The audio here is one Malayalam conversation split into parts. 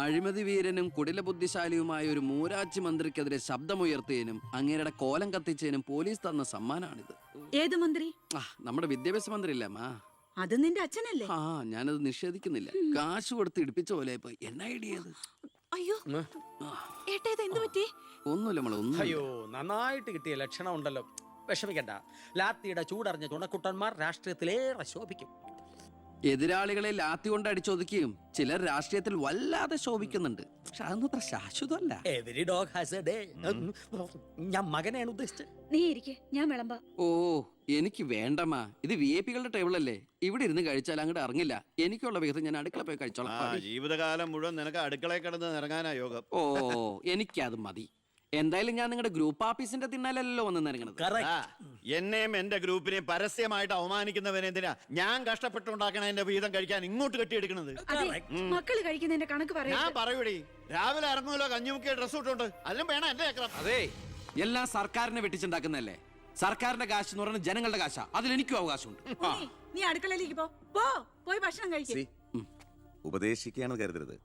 അഴിമതി വീരനും കുടില ബുദ്ധിശാലിയുമായ ഒരു മൂരാച്ചി മന്ത്രിക്കെതിരെ ശബ്ദമുയർത്തിയതിനും അങ്ങേരുടെ കോലം കത്തിച്ചതിനും പോലീസ് തന്ന സമ്മാനാണിത്. ഏത് മന്ത്രി? നമ്മുടെ വിദ്യാഭ്യാസ മന്ത്രി ഇല്ലേ അമ്മ? അത് നിന്റെ അച്ഛനല്ലേ? ഞാനത് നിഷേധിക്കുന്നില്ല. കാശ് കൊടുത്ത് ഇടിപ്പിച്ച പോലെ പോയി. എന്നാ ഐഡിയത്? അയ്യോ ഏട്ടാ, ഇത് എന്ത് പറ്റി? ഒന്നുമില്ല മോളെ, ഒന്നും. അയ്യോ, നന്നായിട്ട് കിട്ടിയ ലക്ഷണം ഉണ്ടല്ലോ. വിഷമിക്കണ്ട. ലാത്തിയുടെ ചൂടറിഞ്ഞ തുണക്കുട്ടന്മാർ രാഷ്ട്രീയത്തിലേറെ ശോഭിക്കും. എതിരാളികളെ ലാത്തി കൊണ്ട് അടിച്ചൊതുക്കിയും ചിലർ രാഷ്ട്രീയത്തിൽ വല്ലാതെ ശോഭിക്കുന്നുണ്ട്. പക്ഷെ അതൊന്നും അത്ര ശാശ്വതമല്ല. Every dog has a day. ഞാൻ മകനെയാണ് ഉദ്ദേശിച്ചത്. നീ ഇരിക്കെ, ഞാൻ വിളമ്പാ. ഓ, എനിക്ക് വേണ്ടമ്മ. ഇത് VIP-കളുടെ ടേബിൾ അല്ലേ. ഇവിടെ ഇരുന്ന് കഴിച്ചാൽ അങ്ങോട്ട് ഇറങ്ങില്ല. എനിക്കുള്ള വിഹിതം ഞാൻ അടുക്കള പോയി കഴിച്ചോളാം. ജീവിതകാലം മുഴുവൻ നിനക്ക് അടുക്കളയിൽ കിടന്ന് ഇറങ്ങാനാ യോഗം. ഓ, എനിക്കത് മതി. എന്തായാലും ഞാൻ നിങ്ങളുടെ ഗ്രൂപ്പ് ഓഫീസിന്റെ തിന്നാലല്ലോ വന്ന് നിറങ്ങണത്. എന്നെയും എന്റെ ഗ്രൂപ്പിനെയും പരസ്യമായിട്ട് അവമാനിക്കുന്നവനെന്തിനാ ഞാൻ കഷ്ടപ്പെട്ടുണ്ടാക്കണ എന്റെ വീതം കഴിക്കാൻ ഇങ്ങോട്ട് കെട്ടിയെടുക്കണത്? മക്കള് കഴിക്കുന്നതിന്റെ കണക്ക് പറയാ. ഞാൻ പറയൂടി, രാവിലെ ഇറങ്ങുമല്ലോ കഞ്ഞിമുക്കിയ ഡ്രസ് ഇട്ടുണ്ട്, അതിനും വേണം എന്റെ ചക്രം. അതെ, എല്ലാം സർക്കാരിനെ വെട്ടിച്ചുണ്ടാക്കുന്നല്ലേ. സർക്കാരിന്റെ കാശ് എന്ന് പറയുന്നത് ജനങ്ങളുടെ കാശാ. അതിൽ എനിക്കും അവകാശമുണ്ട്. നീ അടുക്കളയിലേക്ക് പോയി ഭക്ഷണം കഴിക്കും. ഉപദേശിക്കുകയാണെന്ന് കരുതരുത്.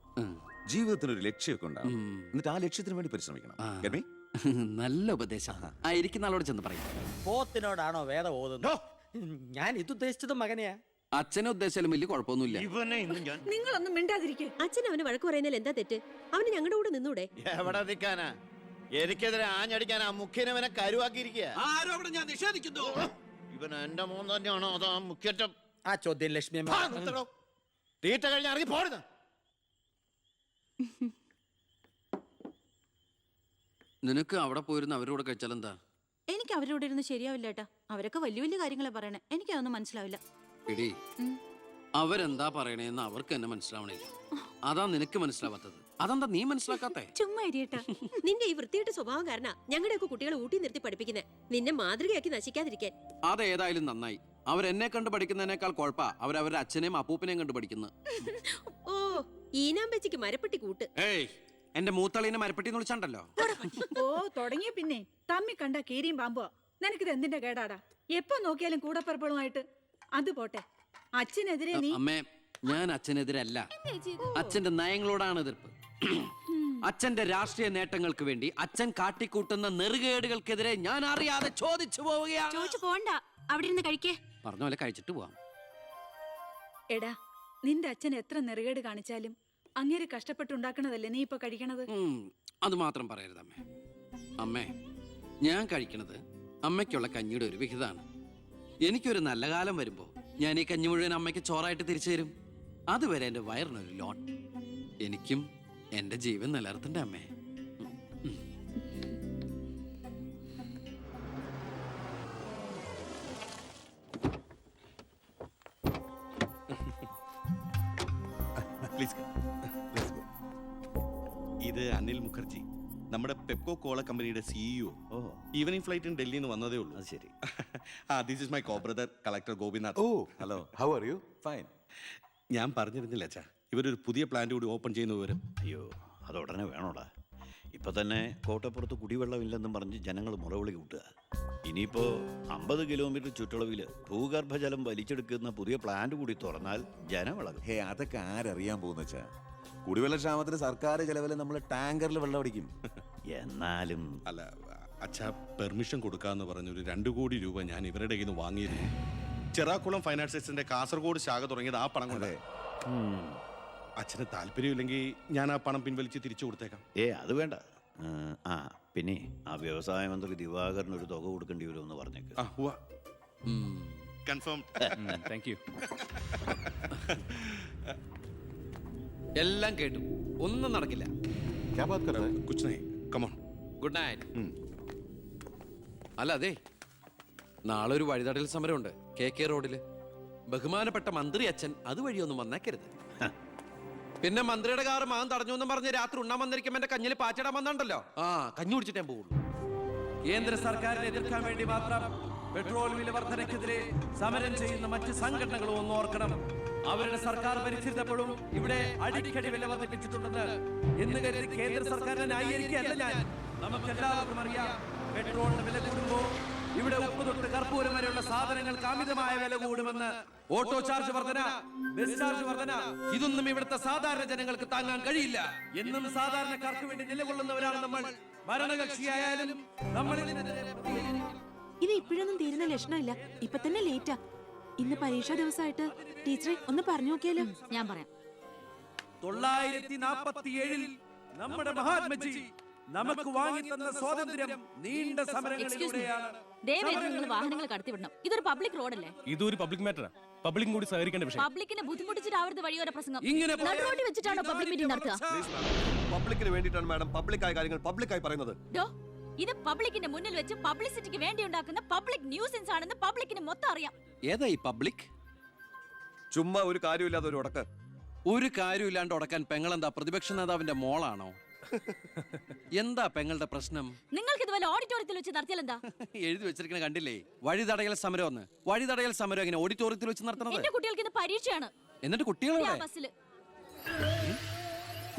ജീവിതത്തിന് ഒരു ലക്ഷ്യമൊക്കെ ഉണ്ടാവും. എന്നിട്ട് ആ ലക്ഷ്യത്തിന് വേണ്ടി പരിശ്രമിക്കണം. നല്ല ഉപദേശം. ഇരിക്കുന്ന ആളോട് ചെന്ന് പറയും. പോത്തിനോടാണോ വേദം ഓതുന്നത്? ഞാൻ ഇതുദ്ദേശിച്ചത് മകനെയാ. അച്ഛനെ ഉദ്ദേശിച്ചാലും വലിയ കുഴപ്പമൊന്നുമില്ല. നിങ്ങളൊന്നും മിണ്ടാതിരിക്കെ. അച്ഛൻ അവന് വഴക്ക് പറയുന്നതിൽ എന്താ തെറ്റ്? അവന് ഞങ്ങളുടെ കൂടെ നിന്നൂടെ? എവിടെ നിൽക്കാനാ? എനിക്കെതിരെ ആഞ്ഞടിക്കാനാ മുഖ്യനവനെ കരുവാക്കിയിരിക്കുക. ഞാൻ നിഷേധിക്കുന്നു. ഇവൻ എന്റെ മോൻ തന്നെയാണോ അതോ മുഖ്യറ്റം? ആ ചോദ്യം ലക്ഷ്മി തീറ്റ കഴിഞ്ഞ് ഇറങ്ങി പോടുന്ന. നിനക്ക് അവിടെ പോയിരുന്ന അവരോട് കഴിച്ചാൽ എന്താ? എനിക്ക് അവരോട് ഇരുന്ന് ശരിയാവില്ല ഏട്ടാ. അവരൊക്കെ വലിയ വലിയ കാര്യങ്ങളെ പറയണേ. എനിക്കതൊന്നും മനസ്സിലാവില്ല. എടി, അവരെന്താ പറയണേന്ന് അവർക്ക് എന്നെ മനസ്സിലാവണില്ല. അതാ നിനക്ക് മനസ്സിലാവാത്തത്. അതെന്താ നീ മനസ്സിലാക്കാത്തേ? ചുമ്മാ ഇരിയേട്ടാ. നിന്റെ ഈ വൃത്തിയുടെ സ്വഭാവം കാരണം ഞങ്ങളുടെയൊക്കെ കുട്ടികളെ ഊട്ടി നിർത്തി പഠിപ്പിക്കുന്നത്, നിന്നെ മാതൃകയാക്കി നശിക്കാതിരിക്കാൻ. അതേതായാലും നന്നായി. അവരെന്നെ കണ്ട് പഠിക്കുന്നതിനേക്കാൾ കുഴപ്പാ അവരവരുടെ അച്ഛനെയും അപ്പൂപ്പനെയും കണ്ട് പഠിക്കുന്നത്. ഓ, ഈനാമ്പച്ചിക്ക് മരപ്പെട്ടി കൂട്ട്. ഏയ്, എന്റെ മൂത്തളീനെ മരപ്പെട്ടി വിളിച്ചാണ്ടല്ലോ. ഓ, തുടങ്ങിയ പിന്നെ തമ്മി കണ്ട കീരിയും പാമ്പോ. നിനക്കിത് എന്തിന്റെ കേടാടാ? എപ്പോ നോക്കിയാലും കൂടപ്പറപ്പുകളുമായിട്ട്. അത് പോട്ടെ, അച്ഛനെതിരെ നീ. അമ്മേ, ഞാൻ അച്ഛനെതിരല്ല. അച്ഛന്റെ നയങ്ങളോടാണ് എതിർപ്പ്. അച്ഛന്റെ രാഷ്ട്രീയ നേട്ടങ്ങൾക്ക് വേണ്ടി അച്ഛൻ കാട്ടിക്കൂട്ടുന്ന നെറുകേടുകൾക്കെതിരെ ഞാൻ അറിയാതെ ചോദിച്ചു പോവുകയാണ്. ചോദിച്ചു പോണ്ട, അവിടെ ഇരുന്ന് കഴിക്കേ. പറഞ്ഞ പോലെ കഴിച്ചിട്ട് പോവാം. എടാ, നിന്റെ അച്ഛൻ എത്ര നെറുകേട് കാണിച്ചാലും അങ്ങേര് കഷ്ടപ്പെട്ടുണ്ടാക്കണതല്ലേ നീ ഇപ്പൊ കഴിക്കണത്? അത് മാത്രം പറയരുത് അമ്മേ. അമ്മേ, ഞാൻ കഴിക്കണത് അമ്മയ്ക്കുള്ള കഞ്ഞിയുടെ ഒരു വിഹിതമാണ്. എനിക്കൊരു നല്ല കാലം വരുമ്പോ ഞാൻ ഈ കഞ്ഞി മുഴുവൻ അമ്മയ്ക്ക് ചോറായിട്ട് തിരിച്ചു തരും. അതുവരെ എന്റെ വയറിനൊരു ലോൺ. എനിക്കും എന്റെ ജീവൻ നിലനിർത്തണ്ടേ അമ്മേ? ഇത് അനിൽ മുഖർജി, നമ്മുടെ പെപ്കോ കോള കമ്പനിയുടെ CEO. ഈവനിംഗ് ഫ്ലൈറ്റിന് ഡൽഹിയിൽ നിന്ന് വന്നതേ ഉള്ളൂ. അത് ശരി. This is my co brother collector Gopinath. Oh, hello, how are you? Fine. ഞാൻ പറഞ്ഞിരുന്നില്ല അച്ഛാ, ഇവരൊരു പുതിയ പ്ലാന്റ് കൂടി ഓപ്പൺ ചെയ്യുന്ന വിവരം. അയ്യോ, അത് ഉടനെ വേണോടാ. ഇപ്പൊ തന്നെ കോട്ടപ്പുറത്ത് കുടിവെള്ളമില്ലെന്നും പറഞ്ഞ് ജനങ്ങൾ മുറവിളി കൂട്ടുക. ഇനിയിപ്പോ 50 കിലോമീറ്റർ ചുറ്റളവിൽ ഭൂഗർഭജലം വലിച്ചെടുക്കുന്ന പുതിയ പ്ലാന്റ് കൂടി തുറന്നാൽ ജനവിളകും. ഹേ, അതൊക്കെ ആരറിയാൻ പോകുന്ന വെച്ചാ? കുടിവെള്ള ക്ഷാമത്തിന് സർക്കാർ ചെലവില് നമ്മൾ ടാങ്കറിൽ വെള്ളം അടിക്കും. എന്നാലും അല്ല അച്ഛാ, പെർമിഷൻ കൊടുക്കാന്ന് പറഞ്ഞൊരു 2 കോടി രൂപ ഞാൻ ഇവരുടെ കയ്യിൽ നിന്ന് വാങ്ങിയിരുന്നു. ചെറാക്കുളം ഫൈനാൻസേഴ്സിന്റെ കാസർഗോഡ് ശാഖ തുടങ്ങിയത് ആ പണം കൊണ്ട്. അച്ഛന് താല്പര്യമില്ലെങ്കിൽ ഞാൻ ആ പണം പിൻവലിച്ച് തിരിച്ചു കൊടുത്തേക്കാം. അത് വേണ്ട. പിന്നെ ആ വ്യവസായ മന്ത്രി ദിവാകരന് ഒരു തുക കൊടുക്കേണ്ടി വരുമെന്ന് പറഞ്ഞേക്ക്. കൺഫേം. Thank you. എല്ലാം കേട്ടു, ഒന്നും നടക്കില്ല. Good night. അല്ല, അതെ, നാളെ ഒരു വഴിതടൽ സമരമുണ്ട് KK റോഡില്. ബഹുമാനപ്പെട്ട മന്ത്രി അച്ഛൻ അതുവഴിയൊന്നും വന്നേക്കരുത്. പിന്നെ മന്ത്രിയുടെ കാറ് മകൻ തടഞ്ഞു എന്നും പറഞ്ഞ് രാത്രി ഉണ്ണാൻ വന്നിരിക്കുമ്പോ എന്റെ കഞ്ഞിൽ പാച്ചിടാൻ വന്നിട്ടുണ്ടല്ലോ. കഞ്ഞി കുടിച്ചിട്ടേ പോകുള്ളൂ. കേന്ദ്ര സർക്കാരിനെ എതിർക്കാൻ വേണ്ടി മാത്രം പെട്രോൾ വില വർധനയ്ക്കെതിരെ സമരം ചെയ്യുന്ന മറ്റ് സംഘടനകളും ഒന്ന് ഓർക്കണം. അവരുടെ സർക്കാർ ഭരിച്ചിരുന്നപ്പോഴും ഇവിടെ അടിക്കടി വില വർദ്ധിപ്പിച്ചിട്ടുണ്ടെന്ന് എന്ന് കരുതി കേന്ദ്ര സർക്കാരിനെ ന്യായീകരിക്കുകയല്ല ഞാൻ. നമുക്കെല്ലാവർക്കും അറിയാം, പെട്രോളിന് വില കൂടുമ്പോൾ ഇവിടെ ഉപ്പ് തൊട്ട് കർപ്പൂരം വരെയുള്ള സാധനങ്ങൾക്ക് അമിതമായ വില കൂടുമെന്ന്. ഓട്ടോ ചാർജ് വർധന, ബസ് ചാർജ് വർധന, ഇതൊന്നും ഇവിടുത്തെ സാധാരണ ജനങ്ങൾക്ക് താങ്ങാൻ കഴിയില്ല. എന്നും സാധാരണക്കാർക്ക് വേണ്ടി നിലകൊള്ളുന്നവരാണ് നമ്മൾ. ഭരണകക്ഷിയായാലും നമ്മൾ ഇത് ഇപ്പോഴൊന്നും തീരുന്ന ലക്ഷണമില്ല. ഇപ്പൊ തന്നെ ലേറ്റാ. ഇന്ന് പരീക്ഷാ ദിവസമായിട്ട് ടീച്ചറെ ഒന്ന് പറഞ്ഞു നോക്കിയാലോ? ഞാൻ പറയാം. 947 നമ്മുടെ മഹാത്മജി നമുക്ക് വാങ്ങിത്തന്ന സ്വാതന്ത്ര്യം നീണ്ട സമരങ്ങളിലൂടെയാണ്. ദയവേത് നിങ്ങൾ വാഹനങ്ങൾ കടത്തിവിടണം. ഇതൊരു പബ്ലിക് റോഡല്ലേ? ഇതൊരു പബ്ലിക് മാറ്ററാ. പബ്ലിക്കും കൂടി സഹകരിക്കേണ്ട വിഷയം. പബ്ലിക്കിനെ ബുദ്ധിമുട്ടിച്ചിട്ടാവരുത് വഴിയോര പ്രസംഗം. ഇങ്ങനെ നടുറോഡിൽ വെച്ചിട്ടാണോ പബ്ലിക് മീറ്റിംഗ് നടത്തുക? പബ്ലിക്കിന് വേണ്ടിയിട്ടാണ് മാഡം പബ്ലിക്കായ കാര്യങ്ങൾ പബ്ലിക്കായി പറയുന്നത്. ഡോ, ഇത് പബ്ലിക്കിന്റെ മുന്നിൽ വെച്ച് പബ്ലിസിറ്റിക്ക് വേണ്ടി ഉണ്ടാക്കുന്ന പബ്ലിക് ന്യൂസൻസ് ആണെന്ന് പബ്ലിക്കിന് മൊത്തം അറിയാം. ഏതാ ഈ പബ്ലിക്? ചുമ്മാ ഒരു കാര്യമില്ലാതെ ഒരു ഉടക്ക്. ഒരു കാര്യമില്ലാണ്ട് ഉടക്കാൻ പെങ്ങളെന്താ പ്രതിപക്ഷ നേതാവിന്റെ മോളാണോ? എന്താ പെങ്ങളുടെ പ്രശ്നം? നിങ്ങൾക്ക് ഇതുപോലെ ഓഡിറ്റോറിയത്തിൽ വെച്ച് നടത്തിയാൽ എന്താ? എഴുതി വെച്ചിരിക്കണ കണ്ടില്ലേ? വഴിതടയൽ സമരം ഒന്ന്. വഴിതടയൽ സമരം എങ്ങനെ ഓഡിറ്റോറിയത്തിൽ വെച്ച് നടത്തണത്? എന്റെ കുട്ടികൾക്ക് ഇത് പരീക്ഷയാണ്. എന്നിട്ട് കുട്ടികളെ ബസ്സില്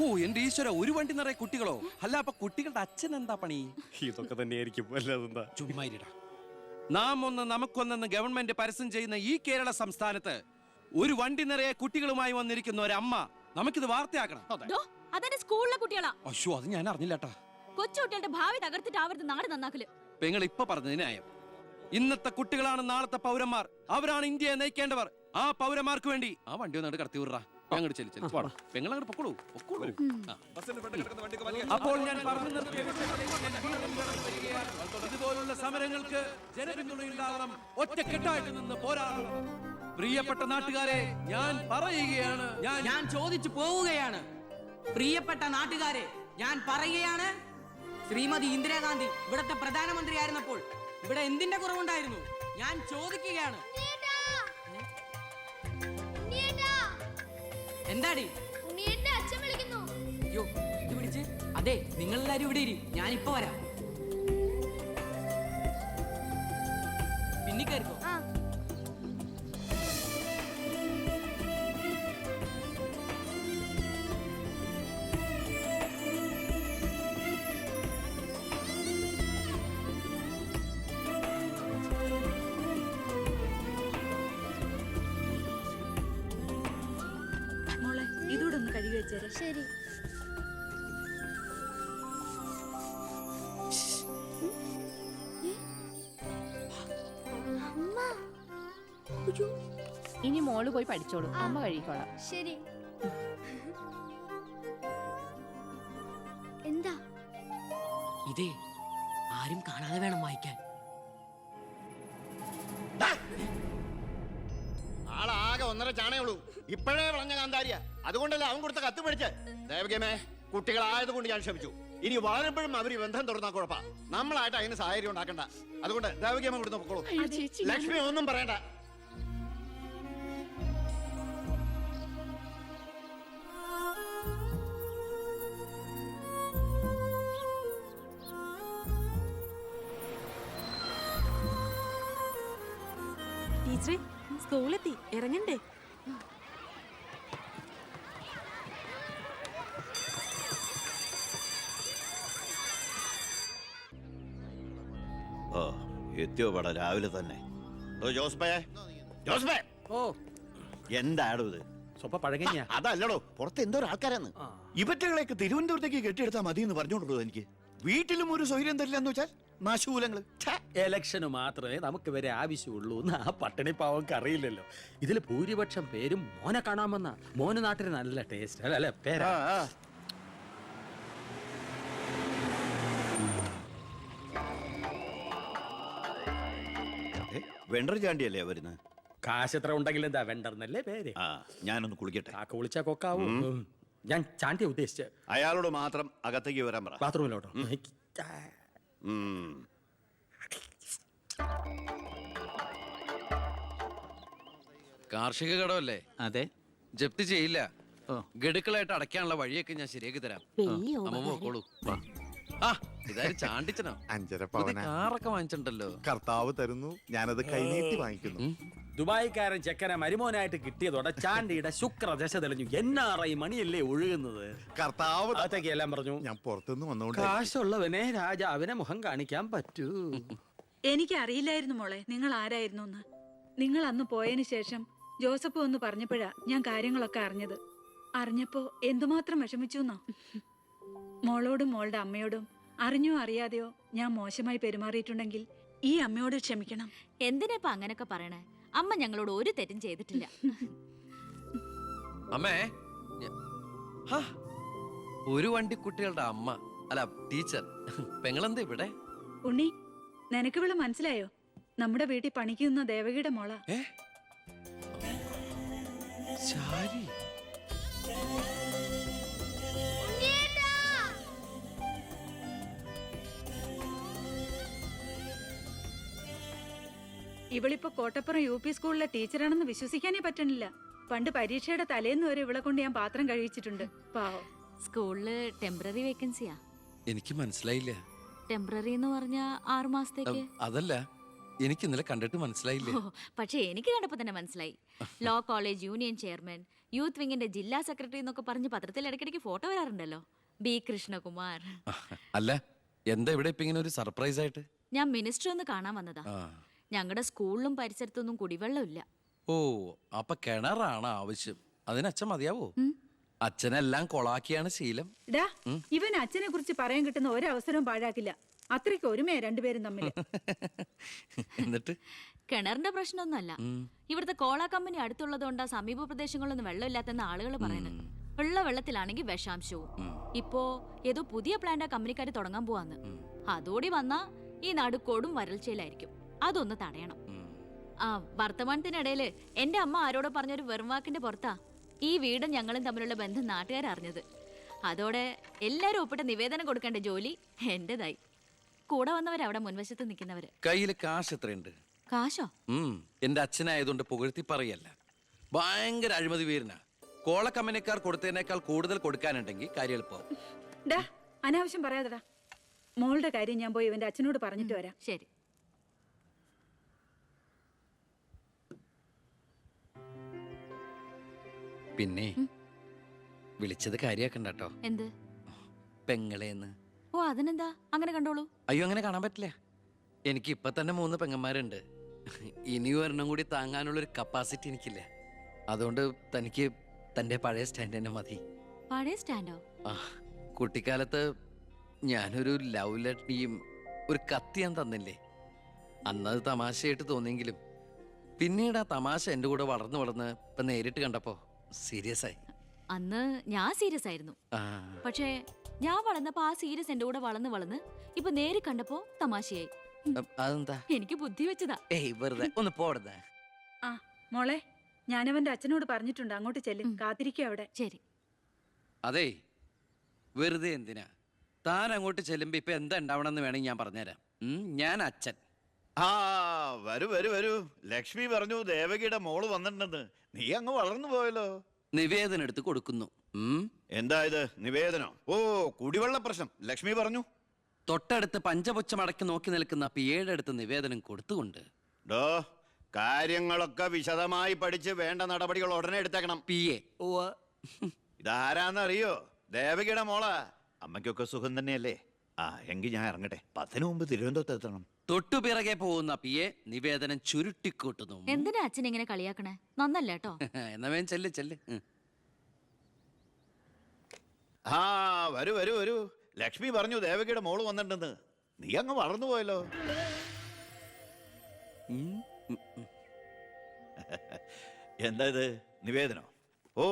ഓ എന്റെ ഈശ്വര, ഒരു വണ്ടി നിറയെ കുട്ടികളോ? അല്ല, അപ്പൊ കുട്ടികളുടെ അച്ഛൻ എന്താ പണി? ഇതൊക്കെ തന്നെയായിരിക്കും. അല്ലാതെന്താ? ചുമ്മാരിടാ. നാം ഒന്ന് നമുക്കൊന്നെന്ന് ഗവൺമെന്റ് പരസ്യം ചെയ്യുന്ന ഈ കേരള സംസ്ഥാനത്ത് ഒരു വണ്ടി നിറയെ കുട്ടികളുമായി വന്നിരിക്കുന്ന ഒരമ്മ നമുക്കിത് വാർത്തയാക്കണം. ഡോ, അതെന്റെ സ്കൂളിലെ കുട്ടികളാ. അശ്വ, അത് ഞാൻ അറിഞ്ഞില്ലാട്ടാ. കൊച്ചുകുട്ടികളുടെ ഭാവി തകർത്തിട്ടാവരുത് നാട് നന്നാക്കല്. പെങ്ങൾ ഇപ്പൊ പറഞ്ഞത് ന്യായം. ഇന്നത്തെ കുട്ടികളാണ് നാളത്തെ പൗരന്മാർ. അവരാണ് ഇന്ത്യയെ നയിക്കേണ്ടവർ. ആ പൗരന്മാർക്ക് വേണ്ടി ആ വണ്ടി ഒന്നായിട്ട് കടത്തി വിടറാ. പെങ്ങളോട് പൊക്കോളൂ. ആ. അപ്പോൾ ഞാൻ പറഞ്ഞു നിർത്തിയ ഇതുപോലുള്ള സമരങ്ങൾക്ക് ജനപിന്തുണയുണ്ടാകണം. ഒറ്റക്കെട്ടായിട്ട് നിന്ന് പോരാടണം. പ്രിയപ്പെട്ട നാട്ടുകാരെ, ഞാൻ പറയുകയാണ്, ഞാൻ ചോദിച്ചു പോവുകയാണ്. പ്രിയപ്പെട്ട നാട്ടുകാരെ, ഞാൻ പറയുകയാണ്, ശ്രീമതി ഇന്ദിരാഗാന്ധി ഇവിടത്തെ പ്രധാനമന്ത്രിയായിരുന്നപ്പോൾ ഇവിടെ എന്തിന്റെ കുറവുണ്ടായിരുന്നു? ഞാൻ ചോദിക്കുകയാണ്. എന്താടി? അയ്യോ, ഇത് പിടിച്ച്. അതെ, നിങ്ങളെല്ലാരും ഇവിടെ ഇരി, ഞാനിപ്പോ വരാം. പിന്നെ കയറിക്കോ. മോളെ, ഇതൂടെ ഒന്ന് കഴുകി വെച്ചേരെ. ശരി. ഇനി മോള് പോയി പഠിച്ചോളൂ, അമ്മ കഴിക്കോളാം. ശരി. എന്താ? ഇതേ ആരും കാണാതെ വേണം വായിക്കാൻ. ആളാകെ 1.5 ചാണയുള്ളൂ. ഇപ്പോഴേ വളഞ്ഞ കാന്താരിയ. അതുകൊണ്ടല്ലേ അവൻ കൊടുത്ത കത്ത് മേടിച്ച്. ദേവകമേ, കുട്ടികളായതുകൊണ്ട് ഞാൻ ക്ഷമിച്ചു. ഇനി വളരുമ്പോഴും അവര് ബന്ധം തുറന്നാ കുഴപ്പാ. നമ്മളായിട്ട് അതിന് സാഹചര്യം ഉണ്ടാക്കണ്ട. അതുകൊണ്ട് ദേവകമ്മ കൊടുത്ത് പൊക്കോളൂ. ലക്ഷ്മി ഒന്നും പറയണ്ട. ടീച്ചറെ, സ്കൂളെത്തി, ഇറങ്ങണ്ടേ? ഓ, എത്തിയോ പട രാവിലെ തന്നെ. ഓ ജോസ്ബേ, ഓ, എന്താടോ ഇത്? സ്വപ്പ പഴകഞ്ഞ. അതല്ലടോ, പുറത്ത് എന്തോ ആൾക്കാരാന്ന്. ഇവറ്റകളെയൊക്കെ തിരുവനന്തപുരത്തേക്ക് കെട്ടിയെടുത്താൽ മതി എന്ന് പറഞ്ഞോണ്ടോ എനിക്ക്. വീട്ടിലും ഒരു സൗകര്യം തരില്ല എന്ന് വെച്ചാൽ നാശൂലങ്ങള്. എലക്ഷന് മാത്രമേ നമുക്ക് വരെ ആവശ്യമുള്ളൂ എന്ന് ആ പട്ടിണി പാവങ്ങൾക്ക് അറിയില്ലല്ലോ. ഇതിൽ ഭൂരിപക്ഷം പേരും മോനെ കാണാമെന്ന. മോന് നാട്ടിൽ നല്ല ടേസ്റ്റ് അല്ലേ പേരാ. വെണ്ടർ ചാണ്ടിയല്ലേ വരുന്നത്? കാശ് എത്ര ഉണ്ടെങ്കിൽ എന്താ വെണ്ടർന്നല്ലേ പേര്. ആ, ഞാനൊന്ന് കുളിക്കട്ടെ. കാക്ക വിളിച്ചാ കൊക്കാവൂ. ഞാൻ ചാണ്ടിയെ ഉദ്ദേശിച്ച്. അയാളോട് മാത്രം അകത്തേക്ക് വരാൻ പറ. ബാത്റൂമിലോട്ടോ. കാർഷിക കടമല്ലേ? അതെ. ജപ്തി ചെയ്യില്ല. ഗഡുക്കളായിട്ട് അടയ്ക്കാനുള്ള വഴിയൊക്കെ ഞാൻ ശരിയാക്കി തരാം. അമ്മ പോക്കോളൂ. ആ, ഇതാരും ചാണ്ടിച്ചനോ? 5.5 പുതിയ കാറൊക്കെ വാങ്ങിച്ചിട്ടുണ്ടല്ലോ. കർത്താവ് തരുന്നു, ഞാനത് കൈനീട്ടി വാങ്ങിക്കുന്നു. ദുബായിക്കാരൻ ചെക്കനെ മരുമോനായിട്ട് കിട്ടിയതോടെ ചാണ്ടിയുടെ ശുക്രദശ തെളിഞ്ഞു. NRI മണിയല്ലേ ഒഴുകുന്നത്. കർത്താവ് അകത്തേക്ക് എല്ലാം പറഞ്ഞു. ഞാൻ പുറത്തുനിന്ന് വന്നോണ്ട് കാശുള്ളവനെ രാജാവിനെ മുഖം കാണിക്കാൻ പറ്റൂ. എനിക്ക് അറിയില്ലായിരുന്നു മോളെ നിങ്ങൾ ആരായിരുന്നു എന്ന്. നിങ്ങൾ അന്ന് പോയതിനു ശേഷം ജോസഫ് ഒന്ന് പറഞ്ഞപ്പോഴാ ഞാൻ കാര്യങ്ങളൊക്കെ അറിഞ്ഞത്. അറിഞ്ഞപ്പോ എന്തുമാത്രം വിഷമിച്ചു എന്നോ. മോളോടും മോളുടെ അമ്മയോടും അറിഞ്ഞോ അറിയാതെയോ ഞാൻ മോശമായി പെരുമാറിയിട്ടുണ്ടെങ്കിൽ ഈ അമ്മയോട് ക്ഷമിക്കണം. എന്തിനാ ഇപ്പൊ അങ്ങനൊക്കെ പറയണേ? അമ്മ ഞങ്ങളോട് ഒരു തെറ്റും ചെയ്തിട്ടില്ല. അമ്മേ ഹാ, ഒരു വണ്ടിക്കുട്ടികളുടെ അമ്മ അല്ല ടീച്ചർ പെങ്ങളെന്താ ഇവിടെ? ഉണ്ണി, നിനക്ക് ഇവള് മനസ്സിലായോ? നമ്മുടെ വീട്ടിൽ പണിക്ക് നിന്ന ദേവകിയുടെ മോള. ശാരി, ഇവളിപ്പോ കോട്ടപ്പുറം UP സ്കൂളിലെ ടീച്ചറാണെന്ന് വിശ്വസിക്കാനേ പറ്റണില്ല. പണ്ട് പരീക്ഷയുടെ തലേന്ന് വരെ ഇവളെ കൊണ്ട് ഞാൻ പാത്രം കഴിച്ചിട്ടുണ്ട്. പാവം. സ്കൂളില് ടെമ്പററി വേക്കൻസിയാ. എനിക്ക് മനസ്സിലായില്ല. ടെമ്പററി എന്ന് പറഞ്ഞ 6 മാസത്തേക്ക്. അതല്ല, എനിക്ക് ഇന്നലെ കണ്ടിട്ട് മനസ്സിലായില്ല. പക്ഷെ എനിക്ക് കണ്ടപ്പോ തന്നെ മനസ്സിലായി. Law college union chairman, youth വിങ്ങിന്റെ ജില്ലാ സെക്രട്ടറി എന്നൊക്കെ പറഞ്ഞ് പത്രത്തിൽ ഇടയ്ക്കിടയ്ക്ക് ഫോട്ടോ വരാറുണ്ടല്ലോ. B. കൃഷ്ണകുമാർ. അല്ല, എന്താ ഇവിടെ ഇപ്പൊ ഇങ്ങനെ ഒരു സർപ്രൈസ് ആയിട്ട്? ഞാൻ മിനിസ്റ്റർ ഒന്ന് കാണാൻ വന്നതാ. ഞങ്ങളുടെ സ്കൂളിലും പരിസരത്തൊന്നും കുടിവെള്ളം ഇല്ല. ഓ, അപ്പൊ കിണറാണ് ആവശ്യം. അതിന് അച്ഛൻ മതിയാവോ? അച്ഛനെല്ലാം കൊളാക്കിയാണ് ശീലം. ഡാ, ഇവൻ അച്ഛനെ കുറിച്ച് പറയാൻ കിട്ടുന്ന ഒരവസരവും പാഴാക്കില്ല. അത്രയ്ക്ക് ഒരുമയാ രണ്ടുപേരും തമ്മിൽ. എന്നിട്ട് കിണറിന്റെ പ്രശ്നമൊന്നുമല്ല. ഇവിടുത്തെ കോള കമ്പനി അടുത്തുള്ളതുകൊണ്ടാ സമീപ പ്രദേശങ്ങളിലൊന്നും വെള്ളമില്ലാത്തെന്ന് ആളുകൾ പറയുന്നത്. ഉള്ള വെള്ളത്തിലാണെങ്കിൽ വിഷാംശവും. ഇപ്പോ ഏതോ പുതിയ പ്ലാന്റ് കമ്പനിക്കാർ തുടങ്ങാൻ പോവാന്ന്. അതോടി വന്നാ ഈ നാട് കൊടും വരൾച്ചയിലായിരിക്കും. അതൊന്ന് തടയണം. വർത്തമാനത്തിനിടയില് എന്റെ അമ്മ ആരോടോ പറഞ്ഞൊരു വെറുവാക്കിന്റെ പുറത്താ ഈ വീടും ഞങ്ങളും തമ്മിലുള്ള ബന്ധം നാട്ടുകാരറിഞ്ഞത്. അതോടെ എല്ലാരും ഒപ്പിട്ട് നിവേദനം കൊടുക്കേണ്ട ജോലി എന്റേതായി. കൂടെ വന്നവരവിടെ മുൻവശത്ത് നിൽക്കുന്നവര്. കയ്യില് കാശ് എത്രയുണ്ട്? കാശോ? എന്റെ അച്ഛനായതുകൊണ്ട് പുകഴ്ത്തി പറയല്ല. ഭയങ്കര അഴിമതി വീരനാ. കോള കമ്പനിക്കാർ കൊടുത്തതിനേക്കാൾ കൂടുതൽ കൊടുക്കാനുണ്ടെങ്കിൽ കാര്യം എളുപ്പമാവും. ഡാ, അനാവശ്യം പറയാതെടാ. മോളുടെ കാര്യം ഞാൻ പോയി ഇവന്റെ അച്ഛനോട് പറഞ്ഞിട്ട് വരാം. ശരി. പിന്നെ വിളിച്ചത് കാര്യാക്കണ്ട കേട്ടോ. എന്ത്? പെങ്ങളേന്ന്. ഓ, അതിനെന്താ? അങ്ങനെ കണ്ടോളൂ. അയ്യോ, അങ്ങനെ കാണാൻ പറ്റില്ല. എനിക്ക് ഇപ്പൊ തന്നെ 3 പെങ്ങന്മാരുണ്ട്. ഇനി ഒരെണ്ണം കൂടി താങ്ങാനുള്ളൊരു കപ്പാസിറ്റി എനിക്കില്ല. അതുകൊണ്ട് തനിക്ക് തന്റെ പഴയ സ്റ്റാൻഡ് തന്നെ മതി. പഴയ സ്റ്റാൻഡോ? കുട്ടിക്കാലത്ത് ഞാനൊരു ലവ് ലെറ്ററിയും ഒരു കത്തി ഞാൻ തന്നില്ലേ? അന്നത് തമാശയായിട്ട് തോന്നിയെങ്കിലും പിന്നീട് ആ തമാശ എന്റെ കൂടെ വളർന്ന് വളർന്ന് ഇപ്പൊ നേരിട്ട് കണ്ടപ്പോ സീരിയസ് ആയി. അന്ന് ഞാൻ സീരിയസ് ആയിരുന്നു. പക്ഷേ ഞാൻ വളർന്നപ്പോ ആ സീരിയസ് എന്റെ കൂടെ വളർന്ന് ഇപ്പൊ നേരി കണ്ടപ്പോ തമാശയായി. അതെന്താ? എനിക്ക് ബുദ്ധി വെച്ചതാ. ഏയ്, വെറുതെ ഒന്ന് പോടുന്നേ. ആ മോളെ, ഞാനവന്റെ അച്ഛനോട് പറഞ്ഞിട്ടുണ്ട്. അങ്ങോട്ട് ചെല്ലും. കാത്തിരിക്കുക അവിടെ. ശരി. അതെ, വെറുതെ എന്തിനാ? താൻ അങ്ങോട്ട് ചെല്ലുമ്പോ ഇപ്പൊ എന്താ ഉണ്ടാവണമെന്ന് വേണമെങ്കിൽ ഞാൻ പറഞ്ഞുതരാം. ഞാൻ അച്ഛൻ. ആ, വരൂ വരൂ വരൂ. ലക്ഷ്മി പറഞ്ഞു ദേവകിയുടെ മോള് വന്നിട്ടുണ്ടെന്ന്. നീ അങ്ങ് വളർന്നു പോയല്ലോ. നിവേദനം എടുത്ത് കൊടുക്കുന്നു. എന്താ ഇത് നിവേദനം? ഓ, കുടിവെള്ള പ്രശ്നം ലക്ഷ്മി പറഞ്ഞു. തൊട്ടടുത്ത് പഞ്ചപുച്ഛമടക്കി നോക്കി നിൽക്കുന്ന പിയേഴടുത്ത് നിവേദനം കൊടുത്തുകൊണ്ട് ഡോ, കാര്യങ്ങളൊക്കെ വിശദമായി പഠിച്ച് വേണ്ട നടപടികൾ ഉടനെ എടുത്തേക്കണം. പിയെ. ഇതാരാന്നറിയോ? ദേവകിയുടെ മോളാ. അമ്മയ്ക്കൊക്കെ സുഖം തന്നെയല്ലേ? ആ, എങ്കിൽ ഞാൻ ഇറങ്ങട്ടെ. 10 മുമ്പ് തിരുവനന്തപുരത്ത് എത്തണം. തൊട്ടുപിറകെ പോകുന്ന പിയെ നിവേദനം ചുരുട്ടിക്കൂട്ടുന്നു. എന്തിനാ അച്ഛൻ ഇങ്ങനെ കളിയാക്കണേ? നന്നല്ല കേട്ടോ. എന്നാ വേഗം ചെല്ല് ചെല്ല്. ആ, വരൂ വരൂ വരൂ. ലക്ഷ്മി പറഞ്ഞു ദേവകിയുടെ മോള് വന്നിട്ടുണ്ടെന്ന്. നീ അങ്ങ് വളർന്നു പോയല്ലോ. എന്താ ഇത്? നിവേദനോ? ഓ,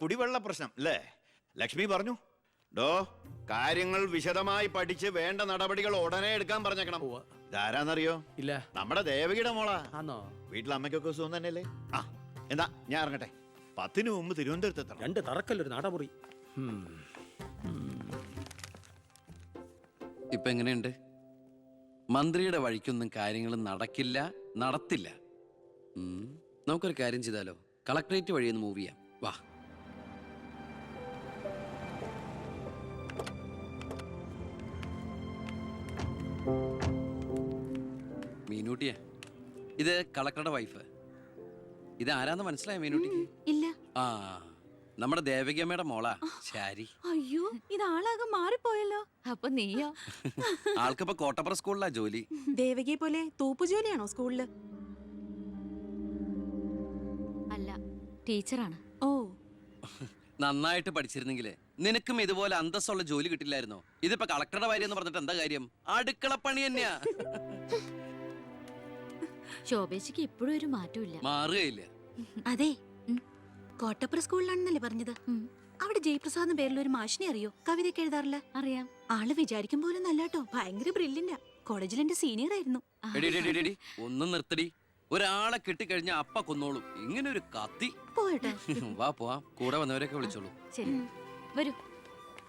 കുടിവെള്ള പ്രശ്നം അല്ലേ? ലക്ഷ്മി പറഞ്ഞു ഡോ, കാര്യങ്ങൾ വിശദമായി പഠിച്ച് വേണ്ട നടപടികൾ ഉടനെ എടുക്കാൻ പറഞ്ഞേക്കണം. ഇതാരാന്നറിയോ? ഇല്ല. നമ്മുടെ ദേവകിയുടെ മോളാ. ആണോ? വീട്ടിൽ അമ്മയ്ക്കൊക്കെ സുഖം തന്നെയല്ലേ? ആ, എന്താ ഞാൻ ഇറങ്ങട്ടെ. 10 മുമ്പ് തിരുവനന്തപുരത്ത് എത്തണം. 2 തറക്കല്ലൊരു നാടമുറി. ഇപ്പൊ എങ്ങനെയുണ്ട്? മന്ത്രിയുടെ വഴിക്കൊന്നും കാര്യങ്ങൾ നടക്കില്ല, നടത്തില്ല. നമുക്കൊരു കാര്യം ചെയ്താലോ? കളക്ടറേറ്റ് വഴി ഒന്ന് മൂവ് ചെയ്യാം. വാ. മീനൂട്ടിയാ, ഇത് കളക്ടറുടെ വൈഫ്. ഇത് ആരാന്ന് മനസ്സിലായ മീനൂട്ടിക്ക്? ഇല്ല. ആ, നമ്മുടെ ദേവകിയമ്മയുടെ മോളാ ശാരി. അയ്യോ, ഇതാളാകെ മാറിപ്പോയല്ലോ. അപ്പൊ നീയോ? ആൾക്കിപ്പോ കോട്ടപ്പുറം സ്കൂളിലാ ജോലി. ദേവകിയെ പോലെ തോപ്പു ജോലിയാണോ സ്കൂളില്? അല്ല. ടീച്ചറാണ്. ഓ, നന്നായിട്ട് പഠിച്ചിരുന്നെങ്കിലേ നിനക്കും ഇതുപോലെ അന്തസ്സുള്ള ജോലി കിട്ടില്ലായിരുന്നോ? ഇതിപ്പോ കളക്ടറുടെ ഭാര്യ എന്ന് പറഞ്ഞിട്ട് എന്താ കാര്യം? അടുക്കളപ്പണി തന്നെയാ. ശോഭേച്ചിക്ക് ഇപ്പോഴും ഒരു മാറ്റമില്ല. മാറുകയില്ല. അതെ, കോട്ടപ്പുറ സ്കൂളിലാണെന്നല്ലേ പറഞ്ഞത്? അവിടെ ജയപ്രസാദ് പേരിൽ ഒരു മാഷിനെ അറിയോ? കവിതയൊക്കെ എഴുതാറില്ല. അറിയാം. ആള് വിചാരിക്കും പോലെ നല്ലാട്ടോ, ഭയങ്കര ബ്രില്യന്റാ. കോളേജിൽ എന്റെ സീനിയർ ആയിരുന്നു. എടി, എടി, എടി, എടി, ഒന്നും നിർത്തടി. ഒരാളെ കിട്ടിക്കഴിഞ്ഞ അപ്പ കൊന്നോളും. ഇങ്ങനെ ഒരു കത്തി. പോയട്ടെ. വാ പോവാം. കൂടെ വന്നവരൊക്കെ വിളിച്ചോളൂ. ശരി, വരൂ.